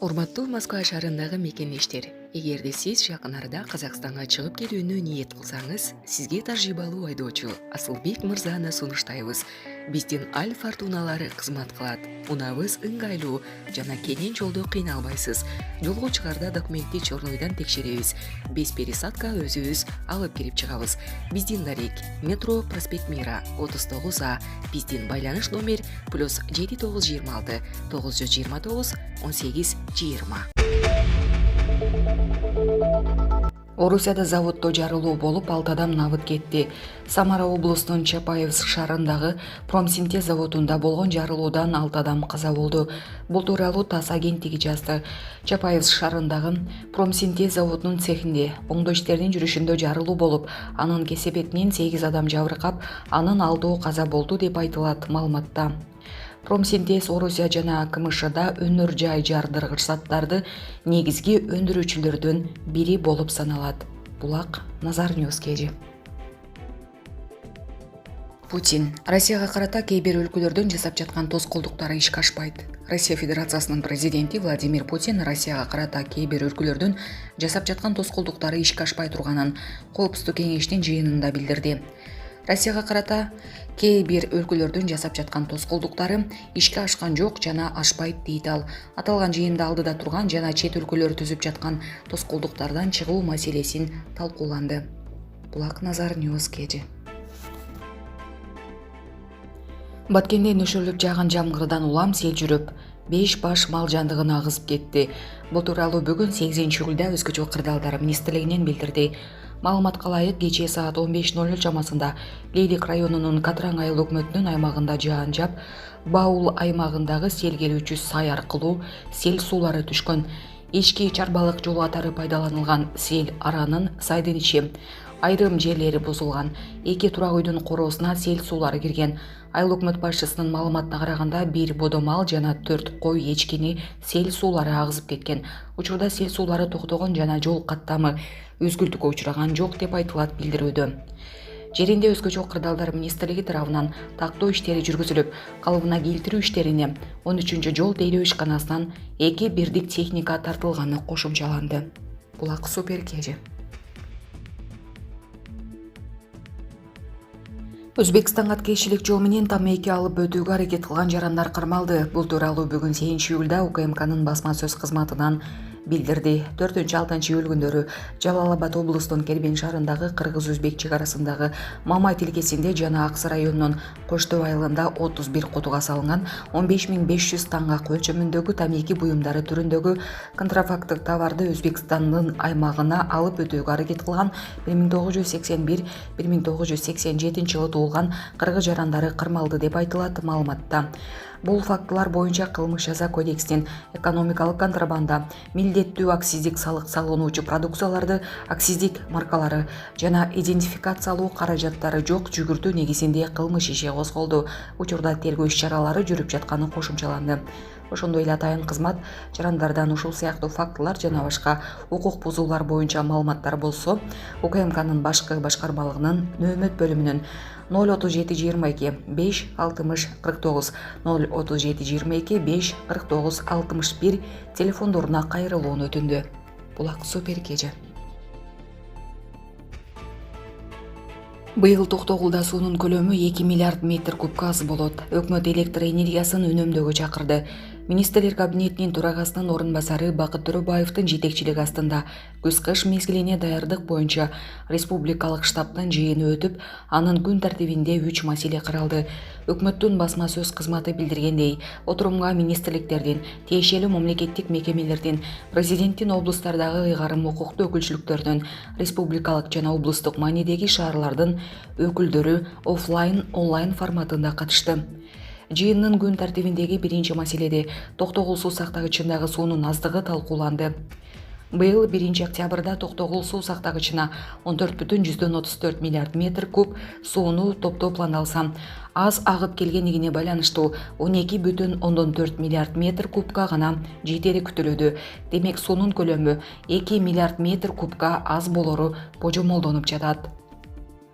Урматтуу Москва шаарындагы мекендештер, эгерде сиз жакын арада Казакстанга чыгып келүүнү ниет кылсаңыз, сизге тажрыйбалуу айдоочу Асылбек мырзаны сунуштайбыз. Биздин Аль Фортуналары кызмат кылат. Унабыз ыңгайлуу жана кенен жолдо кыйналбайсыз. Жолго чыгарда документти чорнойдон текшеребиз. Без пересадка өзүбүз алып кирип чыгабыз. Биздин дарек метро проспект Мира 39А. Биздин байланыш номер +7926 929 1820. Орусияда заводдо жарылуу болуп, 6 адам набыт кетти. Самара облусунун Чапаевск шаарындагы Промсинтез заводунда болгон жарылуудан 6 адам каза болду. Бул тууралуу ТАСС агенттиги жазды. Чапаевск шаарындагы Промсинтез заводунун цехинде оңдоо иштеринин жүрүшүндө жарылуу болуп, анын кесепетинен 8 адам жабыркап, анын 6 каза болду деп айтылат маалыматта. Промсинтез Орусия жана КМШда өнөр жай жардыргыч заттарды негизги өндүрүүчүлөрдүн бири болуп саналат. Булак Назар Ньюс кежи. Путин Россияга карата кээ бир өлкөлөрдүн жасап жаткан тоскоолдуктары ишке ашпайт. Россия Федерациясынын президенти Владимир Путин Россияга карата кээ бир өлкөлөрдүн жасап жаткан тоскоолдуктары ишке ашпай турганын Коопсуздук кеңештин жыйынында билдирди. Россияга карата кээ бир өлкөлөрдүн жасап жаткан тоскоолдуктары ишке ашкан жок жана ашпайт дейт ал. Аталган жыйында алдыда турган жана чет өлкөлөр түзүп жаткан тоскоолдуктардан чыгуу маселесин талкууланды. Булак Назар Ньюс кежи. Баткенде нөшөрлүп жааган жамгырдан улам сел жүрүп, 5 баш мал жандыгына агызып кетти. Бул тууралуу бүгүн 8-июлда Өзгөчө кырдаалдар министрлигинен билдирди. Маалыматка ылайык, кечээ саат 15:00 чамасында Лейлик районунун Катраң айыл өкмөтүнүн аймагында жаан жап, Баул аймагындагы сел келүүчү сай аркылуу сел суулары түшкөн. Ички чарбалык жол катары пайдаланылган сел аранын сайдын ичи айрым жерлери бузулган. 2 турак үйдүн короосуна сел суулары кирген. Айыл өкмөт башчысынын маалыматына караганда 1 бодо мал жана 4 кой эчкини сел суулары агызып кеткен. Учурда сел суулары токтогон жана жол каттамы өзгүлтүккө учураган жок деп айтылат билдирүүдө. Жеринде Өзгөчө кырдаалдар министрлиги тарабынан тактоо иштери жүргүзүлүп, калыбына келтирүү иштерине 13-жол тейлөө ишканасынан 2 бирдик техника тартылганы кошумчаланды. Булак Супер кежи. Өзбекстанга тиешелик жол менен тамеки алып өтүүгө аракет кылган жарандар кармалды. Бул тууралуу бүгүн 7-июлда УКМКнын басма сөз кызматынан билдирди. 4-6 күндөрү Жалал-Абад облусунун Кербен шаарындагы кыргыз-өзбек чек арасындагы Мамай тилкесинде жана Аксы районунун Коштөө айылында 31 кутуга салынган 15500 таңак өлчөмүндөгү тамеки буюмдары түрүндөгү контрафакттык товарды Өзбекстандын аймагына алып өтүүгө аракет кылган 1981-1987 жылы туулган кыргыз жарандары кармалды деп айтылат маалыматта. Бул фактылар боюнча кылмыш жаза кодексинин экономикалык контрабанда, милдеттүү акциздик салык салынуучу продукцияларды, акциздик маркалары жана идентификациялуу каражаттары жок жүгүртүү негизинде кылмыш иши козголду. Учурда тергөө иш-чаралары жүрүп жатканы кошумчаланды. Ошондой эле атайын кызмат жарандардан ушул сыяктуу фактылар жана башка укук бузуулар боюнча маалыматтар болсо, УКМКнын башкы башкармалыгынын нөөмөт бөлүмүнүн 03722 5 60 49 03722 5 49 61 телефондоруна кайрылууну өтүндү. Булак Супер кежи. Быйыл Токтогулда суунун көлөмү 2 миллиард метр кубка аз болот. Өкмөт электр энергиясын үнөмдөөгө чакырды. Министрлер кабинетинин төрагасынын орун басары Бакыт Төрөбаевдин жетекчилиги астында күз-кыш мезгилине даярдык боюнча республикалык штабтын жыйыны өтүп, анын күн тартибинде 3 маселе каралды. Өкмөттүн басма сөз кызматы билдиргендей, отурумга министрликтердин, тиешелүү мамлекеттик мекемелердин, президенттин облустардагы ыйгарым укуктуу өкүлчүлүктөрдүн, республикалык жана облустук маанидеги шаарлардын өкүлдөрү офлайн, онлайн форматында катышты. Жыйындын күн тартибиндеги биринчи маселеде Токтогул суу сактагычындагы суунун аздыгы талкууланды. Быйыл 1-октябрда Токтогул суу сактагычына 14,34 миллиард метр куб сууну топтоо пландалса, аз агып келгендигине байланыштуу 12,4 миллиард метр кубка гана жетери күтүлүүдө. Демек суунун көлөмү 2 миллиард метр кубка аз болору божомолдонуп жатат.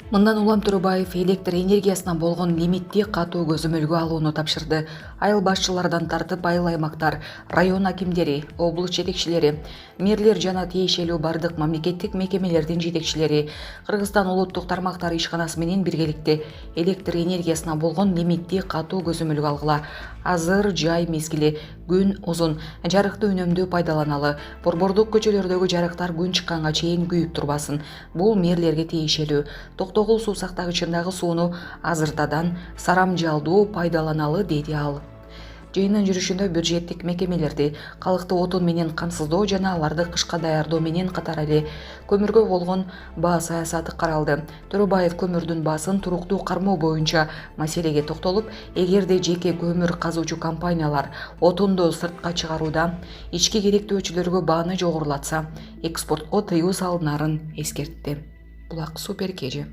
Мындан улам Төрөбаев электр энергиясына болгон лимитти катуу көзөмөлгө алууну тапшырды. Айыл башчылардан тартып айыл аймактар, район акимдери, облус жетекчилери, мэрлер жана тиешелүү бардык мамлекеттик мекемелердин жетекчилери Кыргызстан улуттук тармактар ишканасы менен биргеликте электр энергиясына болгон лимитти катуу көзөмөлгө алгыла. Азыр жай мезгили күн узун жарыкты үнөмдүү пайдаланалы. Борбордук көчөлөрдөгү жарыктар күн чыкканга чейин күйүп турбасын. Бул мэрлерге тиешелүү. Токтогул суу сактагычындагы сууну азыртадан сарамжалдуу пайдаланалы, деди ал. Жыйындын жүрүшүндө бюджеттик мекемелерди калыкты отун менен камсыздоо жана аларды кышка даярдоо менен катар эле көмүргө болгон баа саясаты каралды. Төрөбаев көмүрдүн баасын туруктуу кармоо боюнча маселеге токтолуп, эгерде жеке көмүр казуучу компаниялар отунду сыртка чыгарууда ички керектөөчүлөргө бааны жогорулатса, экспортко тыюу салынарын эскертти. Булак Супер Кежи.